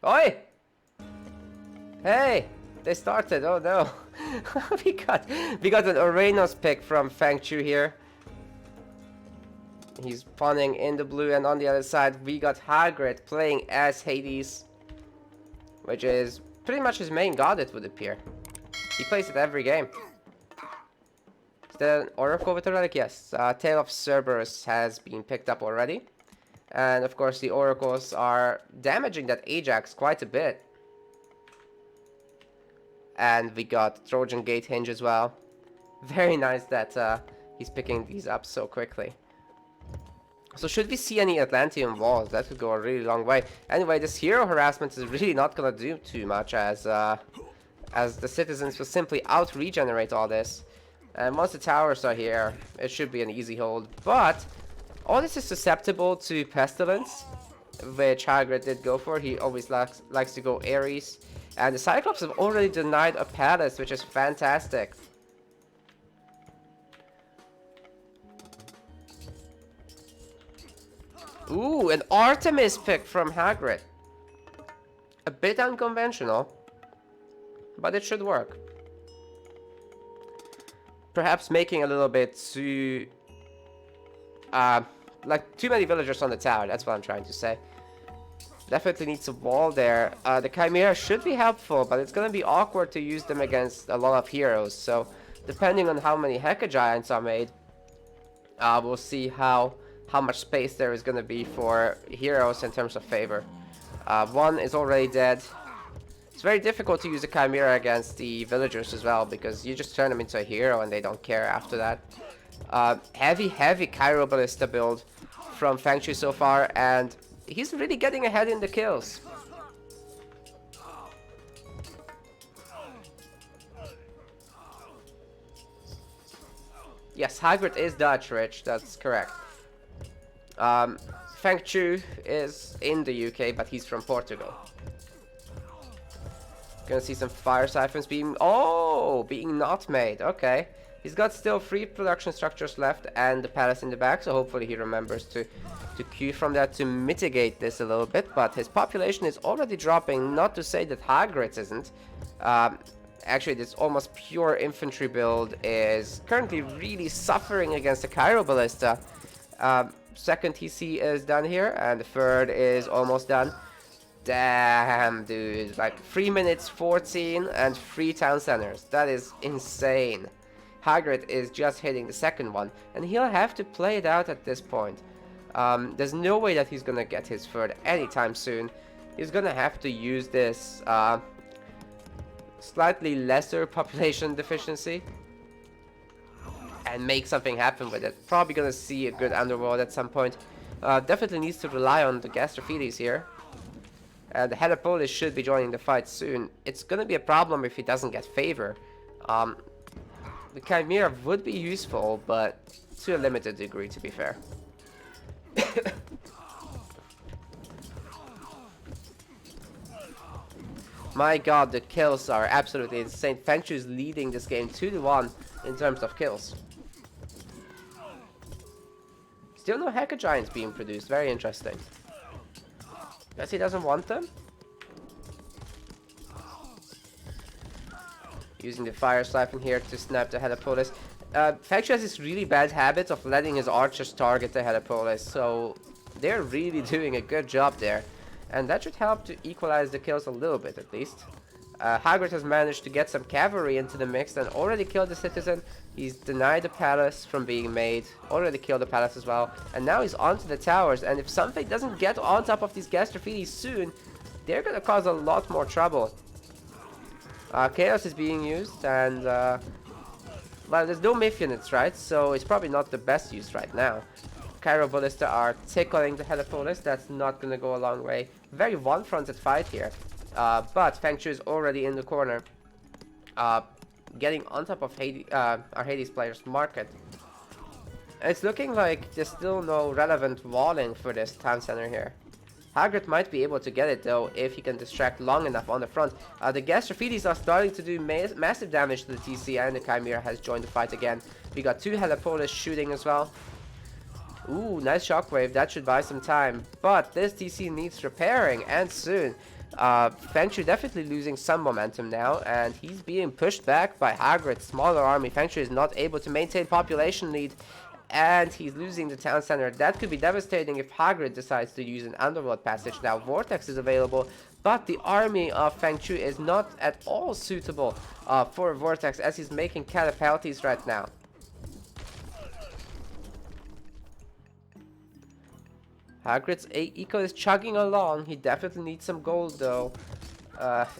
Oi! Hey! They started, oh no. we got an Uranus pick from FengChu here. He's pawning in the blue, and on the other side we got Hagrit playing as Hades, which is pretty much his main god, it would appear. He plays it every game. Is that an Oracle with a relic? Yes. Tale of Cerberus has been picked up already. And of course the Oracles are damaging that Ajax quite a bit. And we got Trojan Gate Hinge as well. Very nice that he's picking these up so quickly. So should we see any Atlantean walls, that could go a really long way. Anyway, this hero harassment is really not gonna do too much, as the citizens will simply out-regenerate all this. And once the towers are here, it should be an easy hold. But all this is susceptible to Pestilence, which Hagrid did go for. He always likes to go Ares. And the Cyclops have already denied a palace, which is fantastic. Ooh, an Artemis pick from Hagrid. A bit unconventional, but it should work. Perhaps making a little bit too... like, too many villagers on the tower, that's what I'm trying to say. Definitely needs a wall there. The Chimera should be helpful, but it's gonna be awkward to use them against a lot of heroes. So, depending on how many Heka Giants are made, we'll see how much space there is gonna be for heroes in terms of favor. One is already dead. It's very difficult to use a Chimera against the villagers as well, because you just turn them into a hero and they don't care after that. Heavy Cairo Ballista build from FengChu so far, and he's really getting ahead in the kills. Yes, Hagrid is Dutch, Rich, that's correct. FengChu is in the UK, but he's from Portugal. Gonna see some fire siphons being... Oh! Being not made. Okay. He's got still 3 production structures left and the palace in the back, so hopefully he remembers to queue from that to mitigate this a little bit. But his population is already dropping, not to say that Hagrid's isn't. Actually, this almost pure infantry build is currently really suffering against the Cairo Ballista. Second TC is done here, and the third is almost done. Damn, dude. Like 3 minutes 14 and 3 town centers. That is insane. Hagrid is just hitting the second one, and he'll have to play it out at this point. There's no way that he's gonna get his third anytime soon. He's gonna have to use this slightly lesser population deficiency and make something happen with it. Probably gonna see a good underworld at some point. Definitely needs to rely on the Gastrophiles here. The Helipolis should be joining the fight soon. It's gonna be a problem if he doesn't get favor. The Chimera would be useful, but to a limited degree, to be fair. My god, the kills are absolutely insane. FengChu is leading this game 2-1 in terms of kills. Still no Heka Giants being produced. Very interesting. Guess he doesn't want them? Using the fire siphon here to snap the Helipolis. FengChu has this really bad habit of letting his archers target the Helipolis, so they're really doing a good job there. And that should help to equalize the kills a little bit, at least. Hagrid has managed to get some cavalry into the mix and already killed the citizen. He's denied the palace from being made, already killed the palace as well. And now he's onto the towers, and if something doesn't get on top of these Gastrophiles soon, they're gonna cause a lot more trouble. Chaos is being used, and well, there's no Myth units, right? So it's probably not the best use right now. Cairo Ballista are tickling the Helipolis. That's not gonna go a long way. Very one-fronted fight here. But FengChu is already in the corner. Getting on top of our Hades player's market. It's looking like there's still no relevant walling for this town center here. Hagrid might be able to get it though if he can distract long enough on the front. The Gastrophiles are starting to do massive damage to the TC, and the Chimera has joined the fight again. We got 2 Helipolis shooting as well. Ooh, nice shockwave. That should buy some time. But this TC needs repairing, and soon. FengChu definitely losing some momentum now, and he's being pushed back by Hagrit's smaller army. FengChu is not able to maintain population lead, and he's losing the town center. That could be devastating if Hagrid decides to use an underworld passage. Now Vortex is available, but the army of FengChu is not at all suitable for Vortex, as he's making catapulties right now. Hagrid's eco is chugging along. He definitely needs some gold though.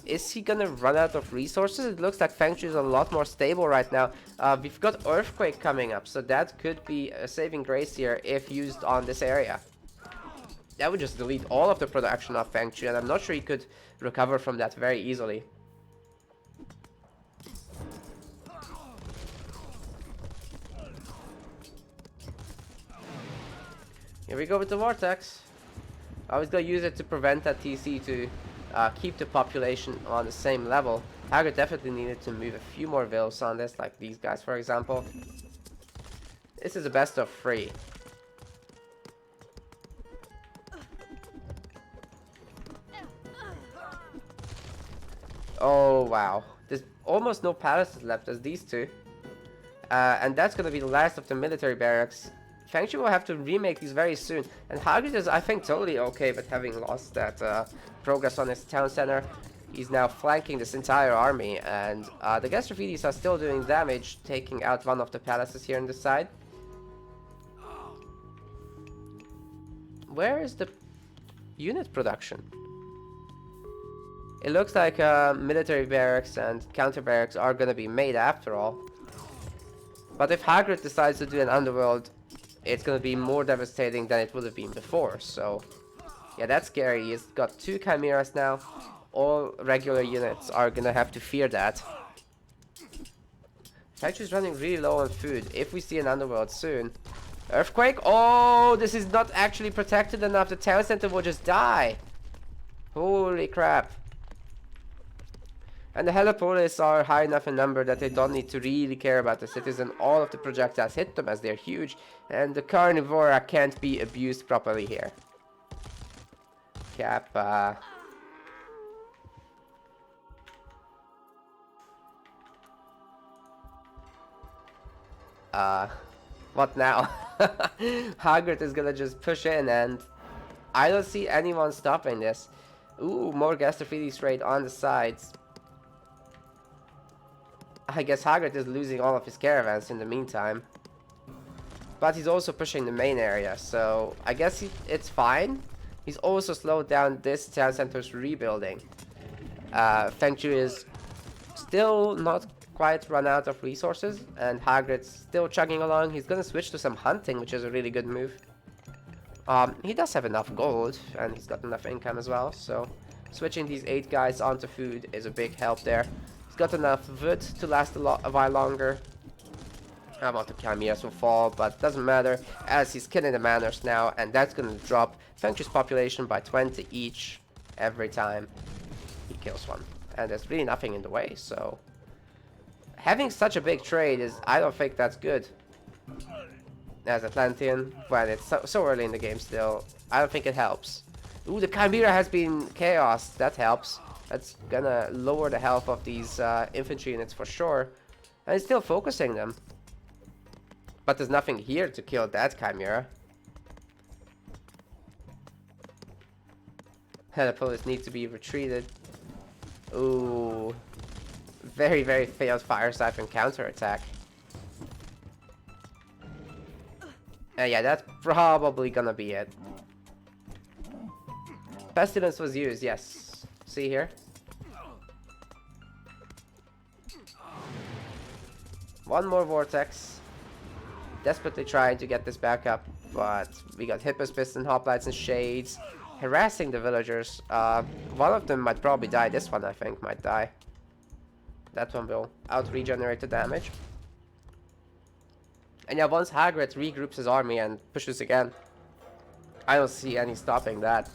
Is he gonna run out of resources? It looks like FengChu is a lot more stable right now. We've got Earthquake coming up, so that could be a saving grace here if used on this area. That would just delete all of the production of FengChu, and I'm not sure he could recover from that very easily. Here we go with the Vortex. I was gonna use it to prevent that TC to keep the population on the same level. Hagrid definitely needed to move a few more vills on this, like these guys for example. This is a best of 3. Oh wow, there's almost no palaces left as these two. And that's gonna be the last of the military barracks. FengChu will have to remake these very soon, and Hagrid is, I think, totally okay with having lost that progress on his town center. He's now flanking this entire army, and the Gastrophides are still doing damage, taking out one of the palaces here on the side. Where is the unit production? It looks like military barracks and counter barracks are gonna be made after all. But if Hagrid decides to do an underworld, it's gonna be more devastating than it would have been before, so yeah, that's scary. He's got 2 chimeras now. All regular units are gonna have to fear that. FengChu's running really low on food. If we see an underworld soon. Earthquake? Oh, this is not actually protected enough. The town center will just die. Holy crap. And the Helipolis are high enough in number that they don't need to really care about the citizen. All of the projectiles hit them as they're huge, and the Carnivora can't be abused properly here. Kappa. What now? Hagrid is gonna just push in, and I don't see anyone stopping this. Ooh, more Gastrophiles raid on the sides. I guess Hagrid is losing all of his caravans in the meantime. But he's also pushing the main area, so I guess it's fine. He's also slowed down this town center's rebuilding. FengChu is still not quite run out of resources, and Hagrid's still chugging along. He's gonna switch to some hunting, which is a really good move. He does have enough gold, and he's got enough income as well, so switching these 8 guys onto food is a big help there. He's got enough wood to last a while longer. I want the chimeras will fall, but doesn't matter, as he's killing the manors now, and that's gonna drop FengChu's population by 20 each every time he kills one. And there's really nothing in the way, so having such a big trade is, I don't think that's good. As Atlantean, when it's so early in the game still, I don't think it helps. Ooh, the Chimera has been chaos. That helps. That's gonna lower the health of these infantry units for sure. And it's still focusing them. But there's nothing here to kill that Chimera. Helipolis need to be retreated. Ooh. Very, very failed Fire Siphon counterattack. Yeah, that's probably gonna be it. Pestilence was used, yes. See here? One more Vortex. Desperately trying to get this back up, but we got Hippospis and Hoplites and Shades harassing the villagers. One of them might probably die. This one, I think, might die. That one will out-regenerate the damage. And yeah, once Hagrid regroups his army and pushes again, I don't see any stopping that.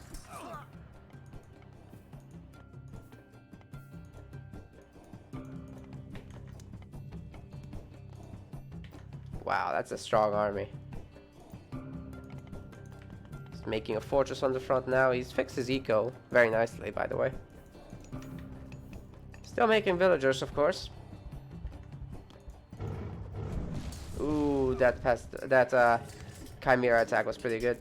Wow, that's a strong army. He's making a fortress on the front now. He's fixed his eco very nicely, by the way. Still making villagers, of course. Ooh, that Chimera attack was pretty good.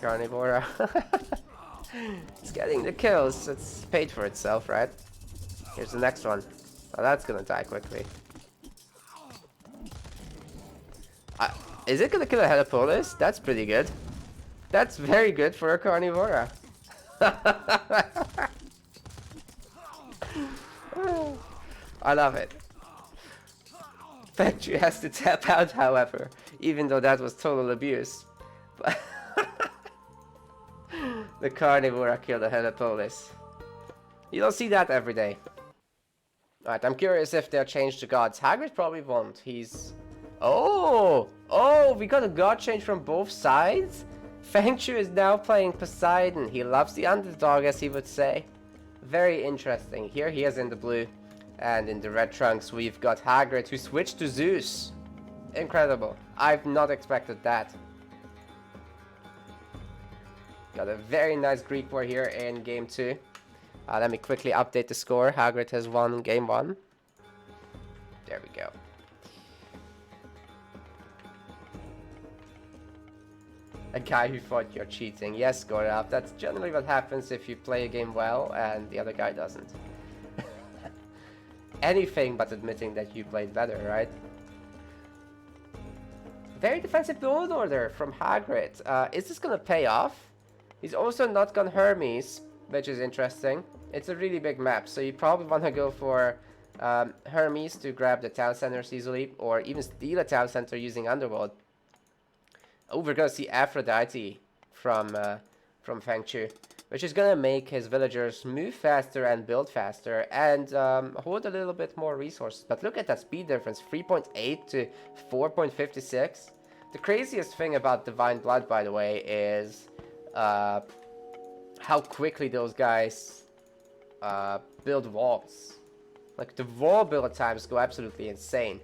Carnivora. It's getting the kills. It's paid for itself, right? Here's the next one. Oh, that's gonna die quickly. Is it gonna kill a Helipolis? That's pretty good. That's very good for a Carnivora. I love it. FengChu has to tap out, however, even though that was total abuse. The Carnivora killed the Helipolis. You don't see that every day. Alright, I'm curious if they'll change the gods. Hagrid probably won't. He's... Oh! Oh, we got a god change from both sides? FengChu is now playing Poseidon. He loves the underdog, as he would say. Very interesting. Here he is in the blue. And in the red trunks, we've got Hagrid, who switched to Zeus. Incredible. I've not expected that. Got a very nice Greek war here in game 2. Let me quickly update the score. Hagrid has won game 1. There we go. A guy who thought you're cheating. Yes, Gorav, that's generally what happens if you play a game well and the other guy doesn't. Anything but admitting that you played better, right? Very defensive build order from Hagrid. Is this gonna pay off? He's also not gone Hermes, which is interesting. It's a really big map, so you probably want to go for Hermes to grab the town centers easily, or even steal a town center using Underworld. Oh, we're gonna see Aphrodite from FengChu, which is gonna make his villagers move faster and build faster and hold a little bit more resources. But look at that speed difference, 3.8 to 4.56. The craziest thing about Divine Blood, by the way, is how quickly those guys build walls. Like, the wall build times go absolutely insane.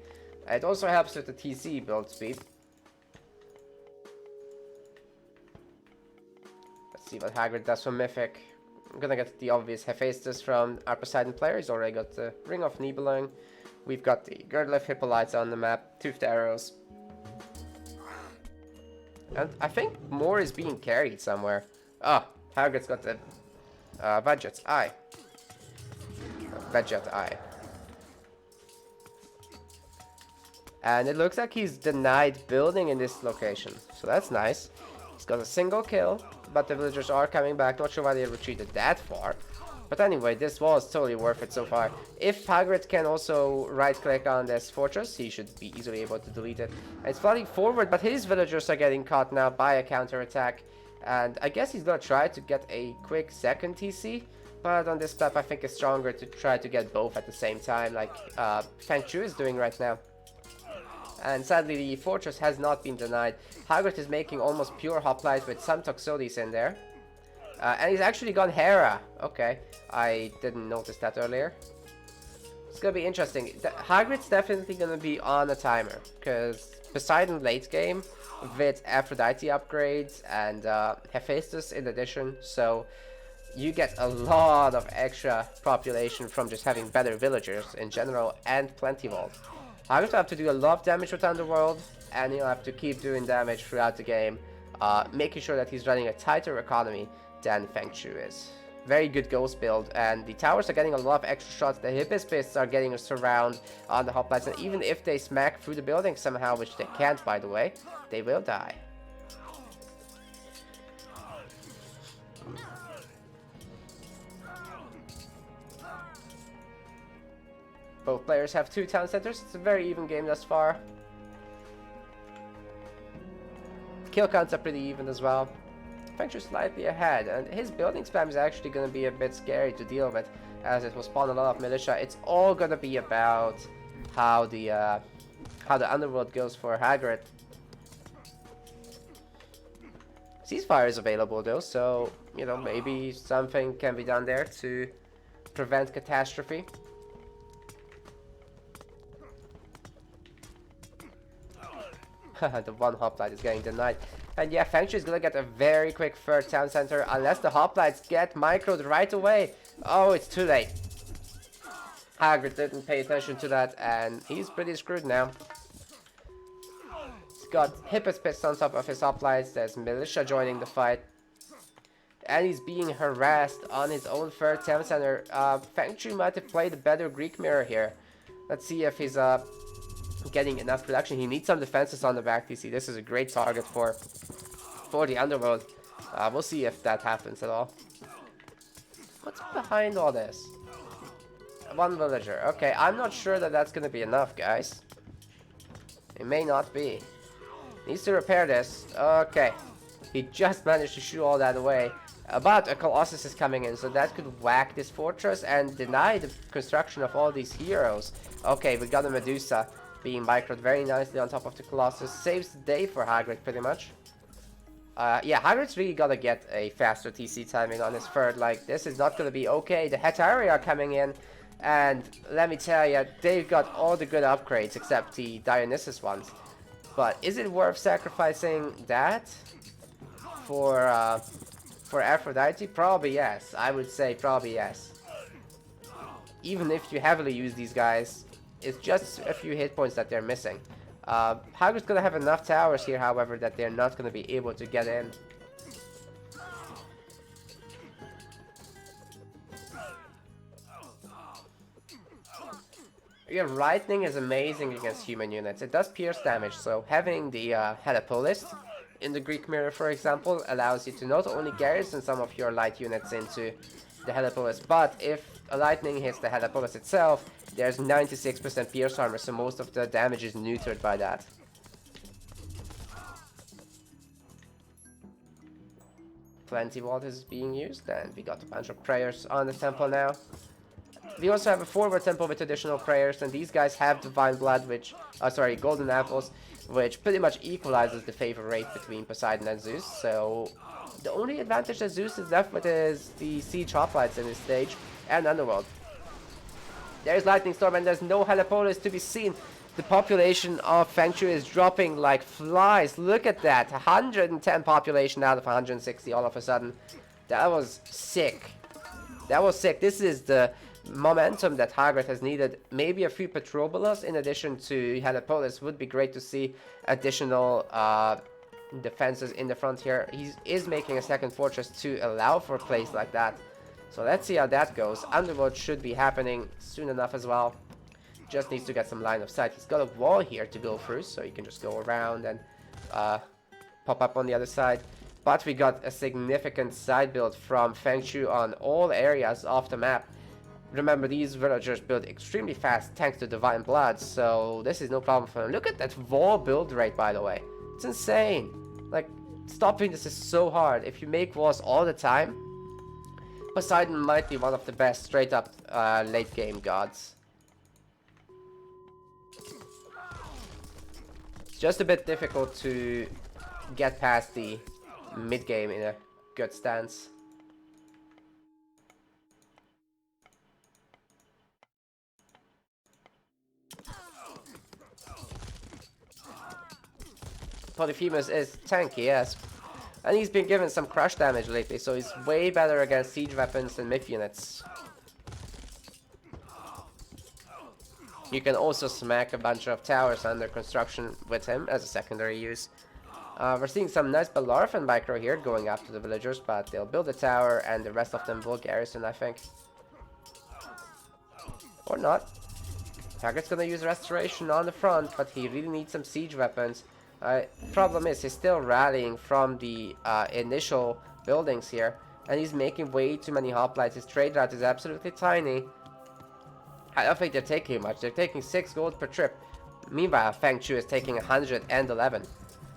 It also helps with the TC build speed. Let's see what Hagrid does for Mythic. I'm gonna get the obvious Hephaestus from our Poseidon player. He's already got the Ring of Nibelung. We've got the Girdle of Hippolyta on the map, Toothed Arrows. And I think more is being carried somewhere. Ah, Hagrid's got the Vegget's Eye. Vegget Eye. And it looks like he's denied building in this location. So that's nice. He's got a single kill, but the villagers are coming back. Not sure why they retreated that far. But anyway, this wall is totally worth it so far. If Hagrid can also right-click on this fortress, he should be easily able to delete it. And it's flooding forward, but his villagers are getting caught now by a counterattack. And I guess he's gonna try to get a quick second TC. But on this map, I think it's stronger to try to get both at the same time, like FengChu is doing right now. And sadly, the fortress has not been denied. Hagrid is making almost pure hoplite with some Toxotes in there. And he's actually gone Hera. Okay, I didn't notice that earlier. It's gonna be interesting. Hagrid's definitely gonna be on a timer, because Poseidon late game with Aphrodite upgrades and Hephaestus in addition, so you get a lot of extra population from just having better villagers in general and plenty vault. Hagrid will have to do a lot of damage with Underworld, and he'll have to keep doing damage throughout the game, making sure that he's running a tighter economy than FengChu is. Very good ghost build, and the towers are getting a lot of extra shots. The Hippospists are getting a surround on the hoplites, and even if they smack through the building somehow, which they can't by the way, they will die. Both players have 2 town centers. It's a very even game thus far. Kill counts are pretty even as well. FengChu slightly ahead, and his building spam is actually going to be a bit scary to deal with, as it will spawn a lot of militia. It's all going to be about how the underworld goes for Hagrid. Ceasefire is available though, so you know, maybe something can be done there to prevent catastrophe. The one hoplite is getting denied. And yeah, FengChu is gonna get a very quick third town center unless the hoplites get microed right away. Oh, it's too late. Hagrid didn't pay attention to that, and he's pretty screwed now. He's got Hippos pissed on top of his hoplites. There's militia joining the fight. And he's being harassed on his own third town center. FengChu might have played a better Greek mirror here. Let's see if he's getting enough production. He needs some defenses on the back TC. This is a great target for the underworld. We'll see if that happens at all. What's behind all this? One villager. Okay, I'm not sure that that's going to be enough, guys. It may not be. Needs to repair this. Okay. He just managed to shoot all that away. But a Colossus is coming in, so that could whack this fortress and deny the construction of all these heroes. Okay, we got a Medusa being microed very nicely on top of the Colossus. Saves the day for Hagrid, pretty much. Yeah, Hagrid's really gotta get a faster TC timing on his third. Like, this is not gonna be okay. The Hetari are coming in, and let me tell you, they've got all the good upgrades except the Dionysus ones. But is it worth sacrificing that for Aphrodite? Probably yes. I would say probably yes. Even if you heavily use these guys, it's just a few hit points that they're missing. Hagrid's gonna have enough towers here, however, that they're not gonna be able to get in. Yeah, lightning is amazing against human units. It does pierce damage, so having the Helepolis in the Greek mirror, for example, allows you to not only garrison some of your light units into the Helepolis, but if a lightning hits the Helepolis itself, there's 96% pierce armor, so most of the damage is neutered by that. Plenty vault is being used, and we got a bunch of prayers on the temple now. We also have a forward temple with additional prayers, and these guys have divine blood, which, golden apples, which pretty much equalizes the favor rate between Poseidon and Zeus. So the only advantage that Zeus is left with is the siege hoplites in this stage and Underworld. There's Lightning Storm, and there's no Helepolis to be seen. The population of FengChu is dropping like flies. Look at that, 110 population out of 160 all of a sudden. That was sick. That was sick. This is the momentum that Hagrid has needed. Maybe a few Petrobolas in addition to Helepolis would be great to see. Additional defenses in the front here. He is making a second fortress to allow for a place like that. So let's see how that goes. Underworld should be happening soon enough as well. Just needs to get some line of sight. He's got a wall here to go through, so you can just go around and pop up on the other side. But we got a significant side build from FengChu on all areas of the map. Remember, these villagers build extremely fast thanks to Divine Blood, so this is no problem for them. Look at that wall build rate, by the way. It's insane. Like, stopping this is so hard. If you make walls all the time, Poseidon might be one of the best straight up late game gods. It's just a bit difficult to get past the mid game in a good stance. Polyphemus is tanky, yes. And he's been given some crush damage lately, so he's way better against siege weapons than myth units. You can also smack a bunch of towers under construction with him as a secondary use. We're seeing some nice Bellerophon micro here going after the villagers, but they'll build a tower and the rest of them will garrison, I think. Or not. Hagrid's gonna use Restoration on the front, but he really needs some siege weapons. Problem is, he's still rallying from the initial buildings here, and he's making way too many hoplites. His trade route is absolutely tiny. I don't think they're taking much. They're taking 6 gold per trip. Meanwhile, FengChu is taking 111.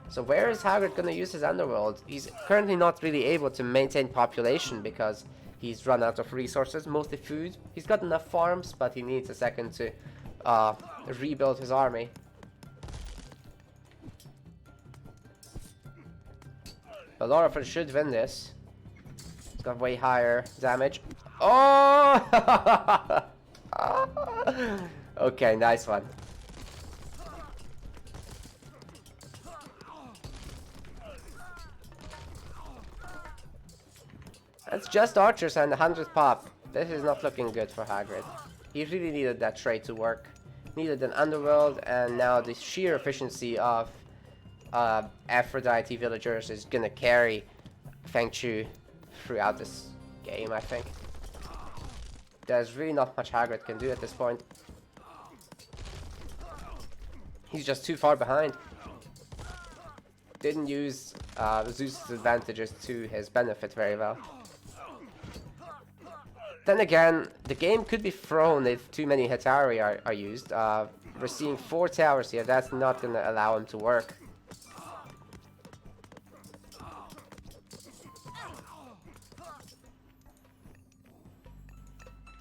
So where is Hagrid gonna use his underworld? He's currently not really able to maintain population because he's run out of resources, mostly food. He's got enough farms, but he needs a second to rebuild his army. Bellerophon should win this. It's got way higher damage. Oh! Okay, nice one. That's just archers and the 100th pop. This is not looking good for Hagrid. He really needed that trade to work. Needed an underworld, and now the sheer efficiency of Aphrodite villagers is gonna carry FengChu throughout this game, I think. There's really not much Hagrid can do at this point. He's just too far behind. Didn't use Zeus's advantages to his benefit very well. Then again, the game could be thrown if too many Hetari are used. We're seeing 4 towers here. That's not going to allow him to work.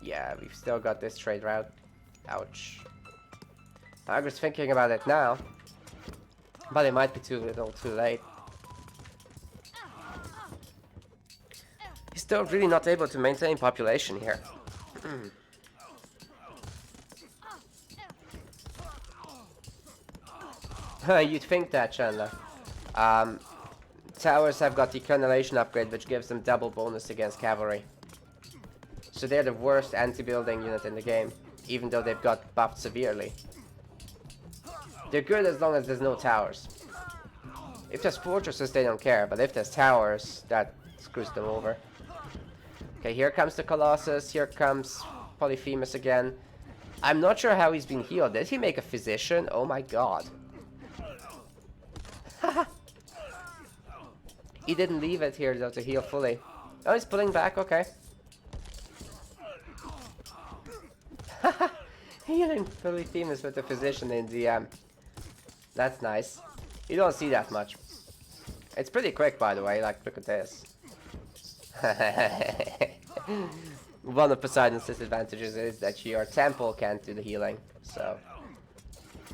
Yeah, we've still got this trade route. Ouch. Hagrid's thinking about it now. But it might be too little, too late. He's still really not able to maintain population here. You'd think that, Chandler. Towers have got the Cannulation upgrade, which gives them double bonus against cavalry. So they're the worst anti-building unit in the game, even though they've got buffed severely. They're good as long as there's no towers. If there's fortresses, they don't care, but if there's towers, that screws them over. Okay, here comes the Colossus, here comes Polyphemus again. I'm not sure how he's been healed. Did he make a physician? Oh my god. He didn't leave it here though to heal fully. Oh, he's pulling back, okay. Healing Polyphemus with the physician in DM. That's nice. You don't see that much. It's pretty quick, by the way. Like, look at this. One of Poseidon's disadvantages is that your temple can't do the healing. So,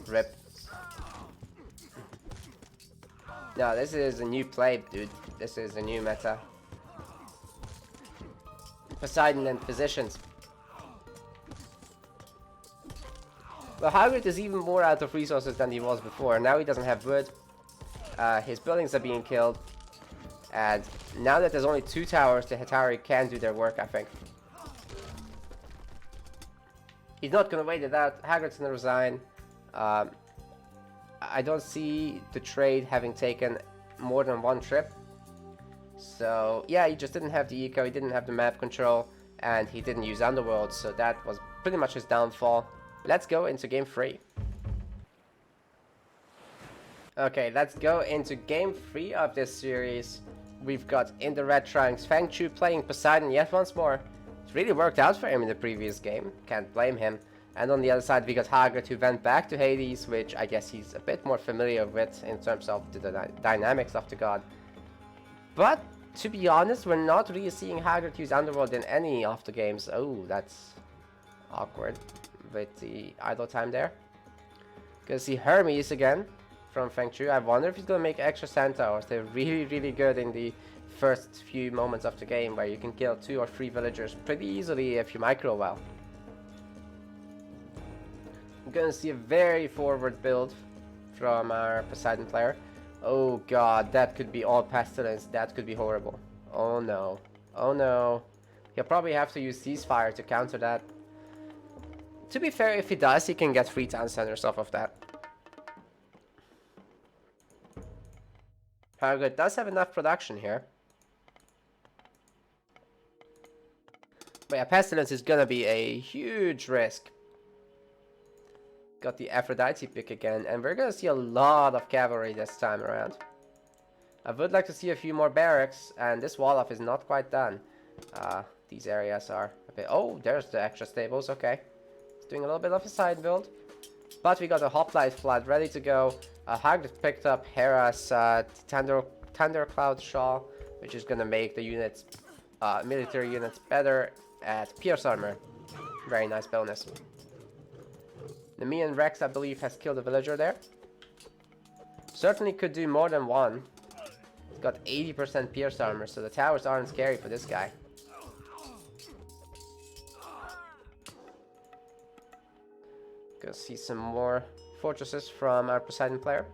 rip. No, this is a new play, dude. This is a new meta. Poseidon and physicians. Well, Hagrid is even more out of resources than he was before. Now he doesn't have wood. His buildings are being killed. And now that there's only 2 towers, the Hetari can do their work, I think. He's not going to wait it out. Hagrid's going to resign. I don't see the trade having taken more than 1 trip. So, yeah, he just didn't have the eco, he didn't have the map control, and he didn't use Underworld, so that was pretty much his downfall. Let's go into game 3. Okay, let's go into game 3 of this series. We've got in the red trunks FengChu playing Poseidon yet once more. It really worked out for him in the previous game, can't blame him. And on the other side we got Hagrit, who went back to Hades, which I guess he's a bit more familiar with in terms of the dynamics of the god. But to be honest, we're not really seeing Hagrid use Underworld in any of the games. Oh, that's awkward with the idle time there. Gonna see Hermes again from FengChu. I wonder if he's gonna make extra Centaurs. They're really good in the first few moments of the game, where you can kill 2 or 3 villagers pretty easily if you micro well. I'm gonna see a very forward build from our Poseidon player. Oh god, that could be all pestilence. That could be horrible. Oh no. Oh no. He'll probably have to use Ceasefire to counter that. To be fair, if he does, he can get 3 town centers off of that. Hagrid does have enough production here. But yeah, pestilence is gonna be a huge risk. Got the Aphrodite pick again, and we're gonna see a lot of cavalry this time around. I would like to see a few more barracks, and this wall off is not quite done. These areas are a bit... Oh, there's the extra stables, okay. It's doing a little bit of a side build. But we got a Hoplite Flood ready to go. Hagrid picked up Hera's Thundercloud Shawl, which is gonna make the units, military units better at Pierce Armor. Very nice bonus. Nemean Rex, I believe, has killed a villager there. Certainly could do more than 1. He's got 80% Pierce Armor, so the towers aren't scary for this guy. Go see some more fortresses from our Poseidon player.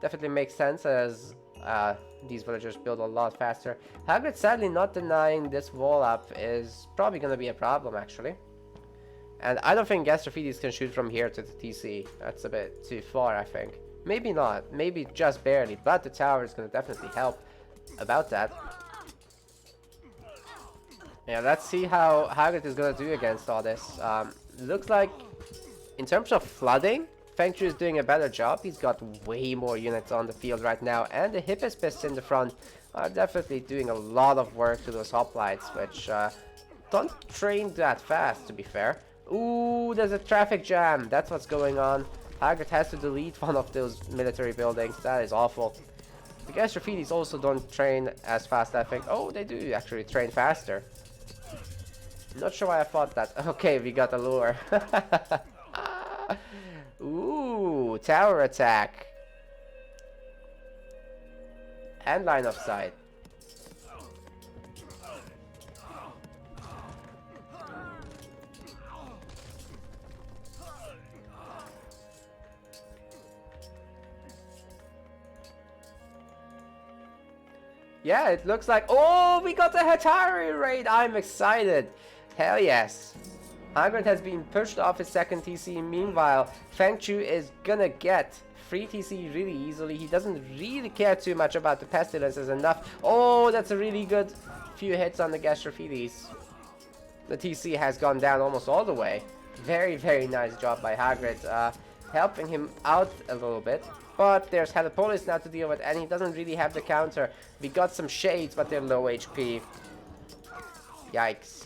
Definitely makes sense, as these villagers build a lot faster. Hagrid sadly not denying this wall up is probably going to be a problem, actually. And I don't think Gastrophides can shoot from here to the TC. That's a bit too far, I think. Maybe not. Maybe just barely. But the tower is going to definitely help about that. Yeah, let's see how Hagrid is going to do against all this. Looks like, in terms of flooding, FengChu is doing a better job. He's got way more units on the field right now. And the Hippospists in the front are definitely doing a lot of work to those hoplites, which don't train that fast, to be fair. Ooh, there's a traffic jam. That's what's going on. Hagrid has to delete one of those military buildings. That is awful. The Gastrophides also don't train as fast, I think. Oh, they do actually train faster. Not sure why I thought that. Okay, we got a lure. Ooh, tower attack. And line of sight. Yeah, it looks like... Oh, we got the Hatari raid! I'm excited! Hell yes! Hagrid has been pushed off his second TC. Meanwhile, FengChu is gonna get free TC really easily. He doesn't really care too much about the Pestilences enough. Oh, that's a really good few hits on the Gastrophiles. The TC has gone down almost all the way. Very, very nice job by Hagrid. Helping him out a little bit. But there's Helipolis now to deal with, and he doesn't really have the counter. We got some shades, but they're low HP. Yikes.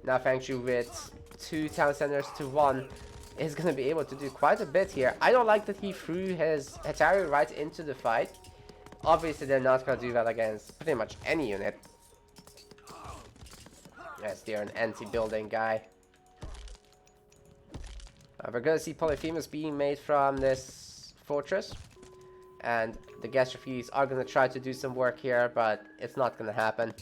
Now FengChu with 2 town centers to 1 is going to be able to do quite a bit here. I don't like that he threw his Hatari right into the fight. Obviously they're not going to do that against pretty much any unit. Yes, they're an anti-building guy. We're going to see Polyphemus being made from this fortress. And the Gastrophiles are going to try to do some work here, but it's not going to happen.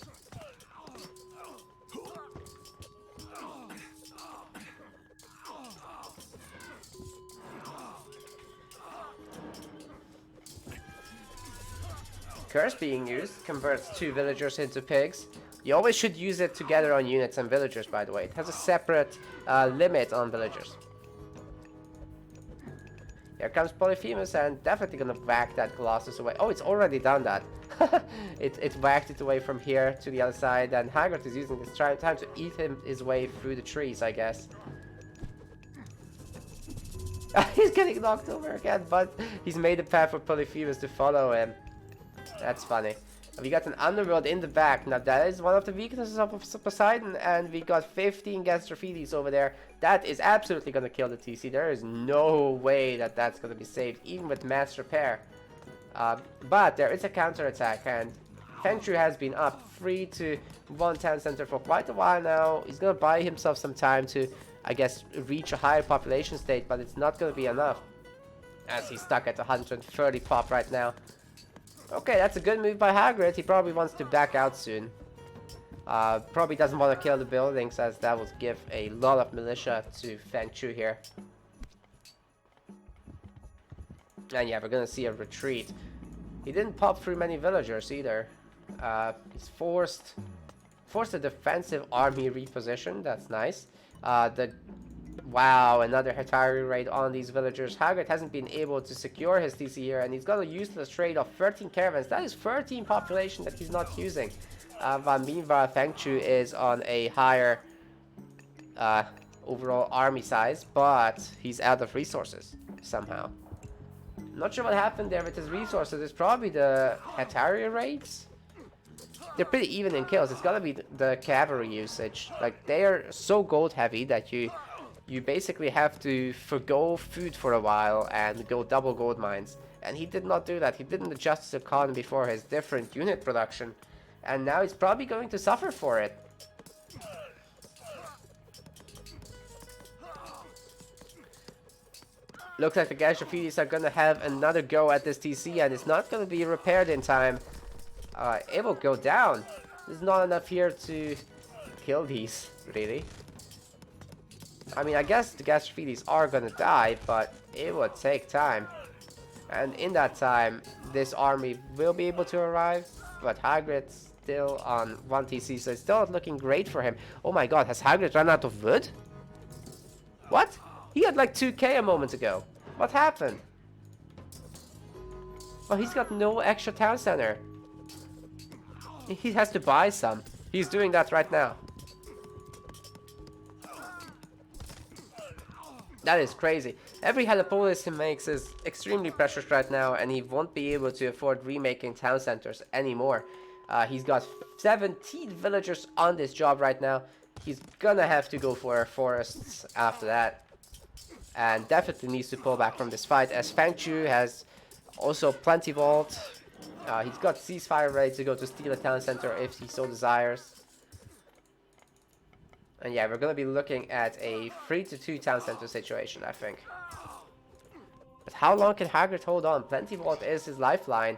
Curse being used converts 2 villagers into pigs. You always should use it together on units and villagers, by the way. It has a separate limit on villagers. Here comes Polyphemus and definitely gonna whack that Colossus away. Oh, it's already done that. it whacked it away from here to the other side, and Hagrid is using this time to eat his way through the trees, I guess. He's getting knocked over again, but he's made a path for Polyphemus to follow him. That's funny. We got an underworld in the back. Now that is one of the weaknesses of Poseidon, and we got 15 Gastrophiles over there. That is absolutely going to kill the TC. There is no way that that's going to be saved, even with mass repair. But there is a counter attack, and FengChu has been up 3 to 1 town center for quite a while now. He's going to buy himself some time to, I guess, reach a higher population state, but it's not going to be enough, as he's stuck at 130 pop right now. Okay, that's a good move by Hagrid. He probably wants to back out soon. Probably doesn't want to kill the buildings, as that would give a lot of militia to FengChu here. And yeah, we're gonna see a retreat. He didn't pop through many villagers either. He's forced a defensive army reposition. That's nice. Wow, another Hatari raid on these villagers. Hagrid hasn't been able to secure his TC here, and he's got a useless trade of 13 caravans. That is 13 population that he's not using. Meanwhile, FengChu is on a higher overall army size, but he's out of resources somehow. Not sure what happened there with his resources. It's probably the Hatari raids. They're pretty even in kills. It's gotta be the cavalry usage. Like, they are so gold heavy that you basically have to forgo food for a while and go double gold mines. And he did not do that. He didn't adjust his economy for his different unit production. And now he's probably going to suffer for it. Looks like the Gastrophiles are gonna have another go at this TC, and it's not gonna be repaired in time. It will go down. There's not enough here to kill these, really. I mean, I guess the Gastrophiles are gonna die, but it would take time. And in that time, this army will be able to arrive, but Hagrid's still on 1 TC, so it's still not looking great for him. Oh my god, has Hagrid run out of wood? What? He had like 2k a moment ago. What happened? Oh, he's got no extra town center. He has to buy some. He's doing that right now. That is crazy. Every Helipolis he makes is extremely precious right now, and he won't be able to afford remaking town centers anymore. He's got 17 villagers on this job right now. He's gonna have to go for forests after that. And definitely needs to pull back from this fight, as FengChu has also plenty vault. He's got ceasefire ready to go to steal a town center if he so desires. And yeah, we're gonna be looking at a 3-2 town center situation, I think. But how long can Hagrid hold on? Plenty vault is his lifeline,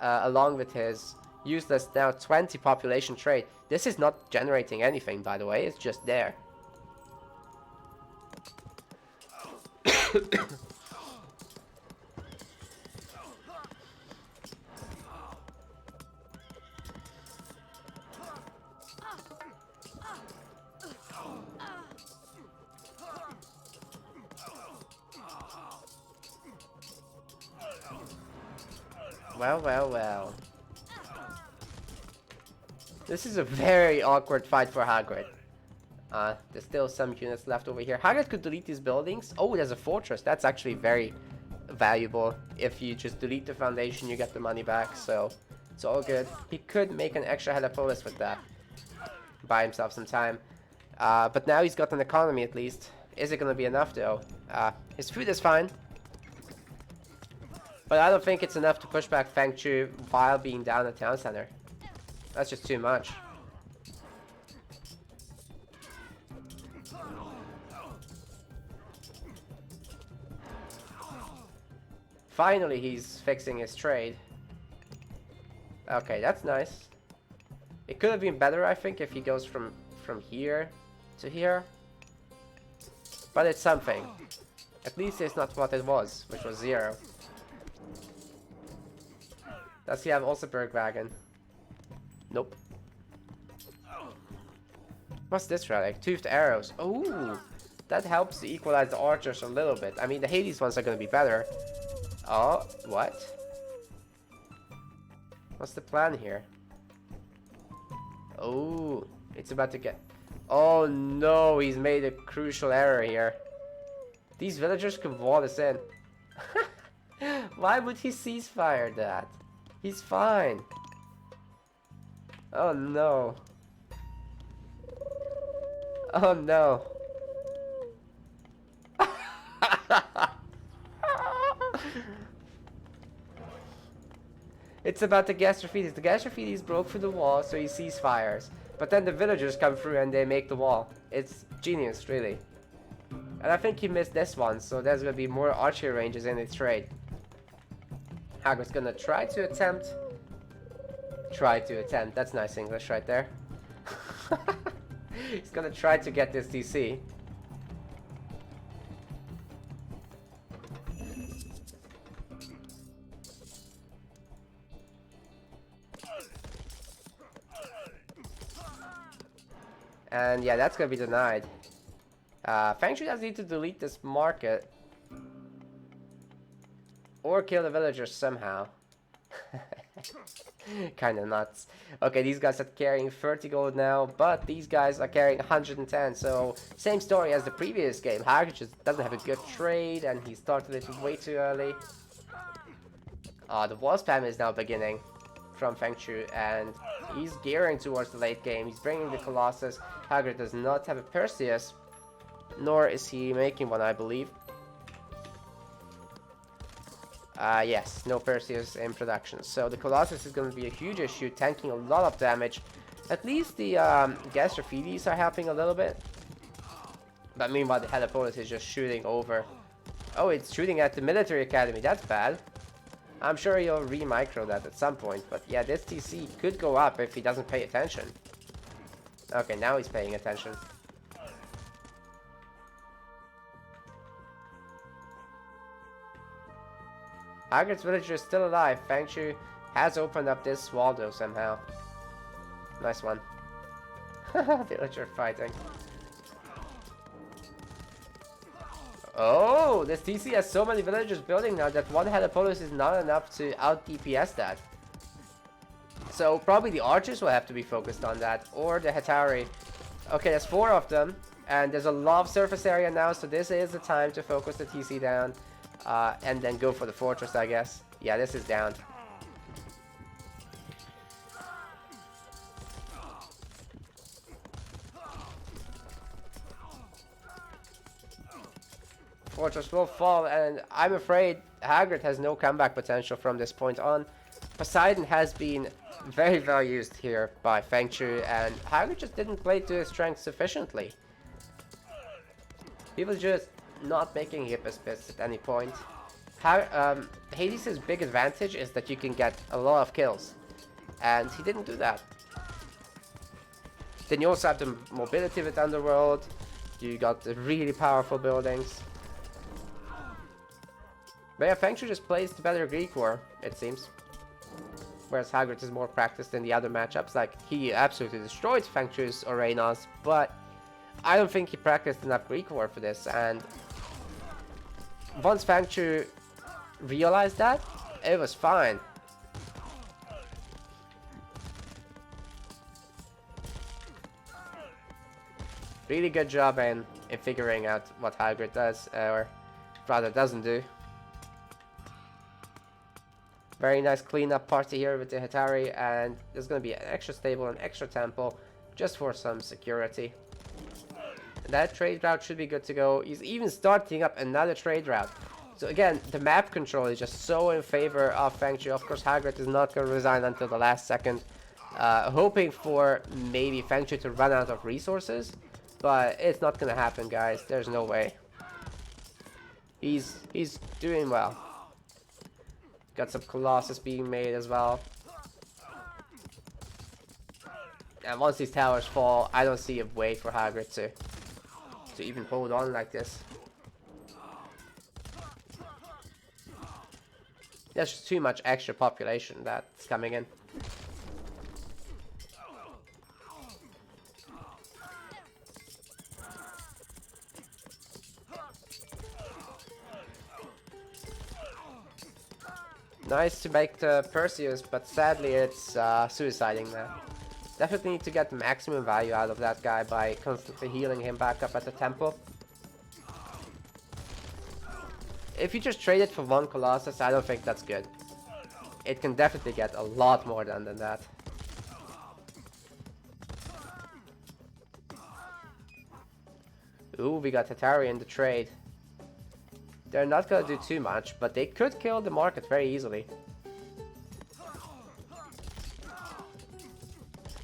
along with his useless now 20 population trait. This is not generating anything, by the way, it's just there. Well, well, well. This is a very awkward fight for Hagrid. There's still some units left over here. Hagrid could delete these buildings. Oh, there's a fortress. That's actually very valuable. If you just delete the foundation, you get the money back. So, it's all good. He could make an extra Helipolis with that. Buy himself some time. But now he's got an economy at least. Is it going to be enough though? His food is fine. But I don't think it's enough to push back FengChu while being down at town center. That's just too much. Finally, he's fixing his trade. Okay, that's nice. It could have been better, I think, if he goes from here to here. But it's something. At least it's not what it was, which was 0. Does he have also Bergwagen? Nope. What's this relic? Toothed arrows. Oh, that helps to equalize the archers a little bit. I mean, the Hades ones are going to be better. Oh, what? What's the plan here? Oh, it's about to get... Oh no, he's made a crucial error here. These villagers can wall us in. Why would he ceasefire that? He's fine. Oh no. Oh no. It's about the Gastrophides. The Gastrophides broke through the wall, so he ceasefires. But then the villagers come through and they make the wall. It's genius, really. And I think he missed this one, so there's gonna be more archery ranges in its trade. Hagrid's gonna try to attempt. That's nice English right there. He's gonna try to get this DC. And yeah, that's gonna be denied. FengChu does need to delete this market. Or kill the villagers somehow. Kinda nuts. Okay, these guys are carrying 30 gold now, but these guys are carrying 110, so same story as the previous game. Hagrid just doesn't have a good trade, and he started it way too early. The wall spam is now beginning from FengChu, and he's gearing towards the late game. He's bringing the Colossus. Hagrid does not have a Perseus, nor is he making one, I believe. Yes, no Perseus in production. So the Colossus is going to be a huge issue, tanking a lot of damage. At least the Gastrophides are helping a little bit. But meanwhile, the Helipolis is just shooting over. Oh, it's shooting at the military academy. That's bad. I'm sure he'll re-micro that at some point. But yeah, this TC could go up if he doesn't pay attention. Okay, now he's paying attention. Hagrid's villager is still alive. FengChu has opened up this wall though somehow. Nice one. Villager fighting. Oh, this TC has so many villagers building now that one head of police is not enough to out DPS that. So probably the archers will have to be focused on that, or the Hatari. Okay, there's 4 of them, and there's a lot of surface area now, so this is the time to focus the TC down, and then go for the fortress, I guess. Yeah, this is down. Fortress will fall, and I'm afraid Hagrit has no comeback potential from this point on. Poseidon has been very well used here by FengChu, and Hagrit just didn't play to his strength sufficiently. He was just not making hip spits at any point. Hades' big advantage is that you can get a lot of kills, and he didn't do that. Then you also have the mobility with Underworld, you got the really powerful buildings. But yeah, FengChu just plays the better Greek War, it seems. Whereas Hagrid is more practiced in the other matchups. Like, he absolutely destroyed FengChu's arenas, but I don't think he practiced enough Greek War for this. And once FengChu realized that, it was fine. Really good job in figuring out what Hagrid does, or rather doesn't do. Very nice cleanup party here with the Hatari, and there's going to be an extra stable and extra temple just for some security. That trade route should be good to go. He's even starting up another trade route. So again, the map control is just so in favor of FengChu. Of course, Hagrid is not going to resign until the last second, hoping for maybe FengChu to run out of resources, but it's not going to happen, guys. There's no way. He's doing well. Got some Colossus being made as well. And once these towers fall, I don't see a way for Hagrid to even hold on like this. There's just too much extra population that's coming in. Nice to make the Perseus, but sadly it's suiciding now. Definitely need to get the maximum value out of that guy by constantly healing him back up at the temple. If you just trade it for one Colossus, I don't think that's good. It can definitely get a lot more than that. Ooh, we got Hatari in the trade. They're not gonna do too much, but they could kill the market very easily.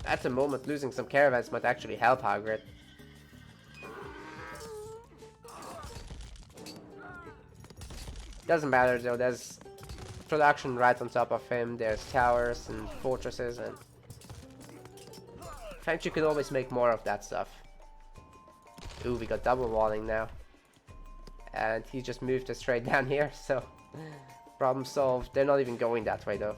At the moment, losing some caravans might actually help Hagrid. Doesn't matter though, there's production right on top of him, there's towers and fortresses, and FengChu can always make more of that stuff. Ooh, we got double walling now. And he just moved us straight down here, so problem solved. They're not even going that way though.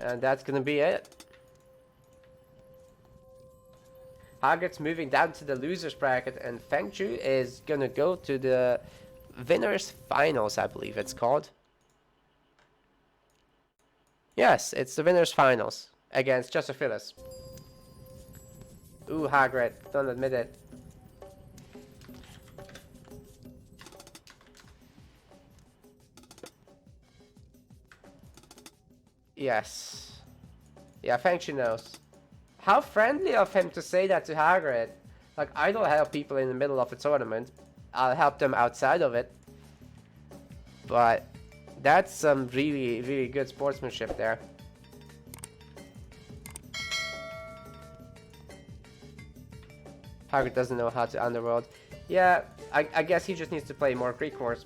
And that's gonna be it. Hagrid's moving down to the losers bracket, and FengChu is gonna go to the winners finals, I believe it's called. Yes, it's the winners finals against Josephilus. Ooh, Hagrid, don't admit it. Yes. Yeah, FengChu knows. How friendly of him to say that to Hagrid. Like, I don't help people in the middle of a tournament. I'll help them outside of it. But that's some really, really good sportsmanship there. Hagrid doesn't know how to underworld. Yeah, I guess he just needs to play more Greek Wars.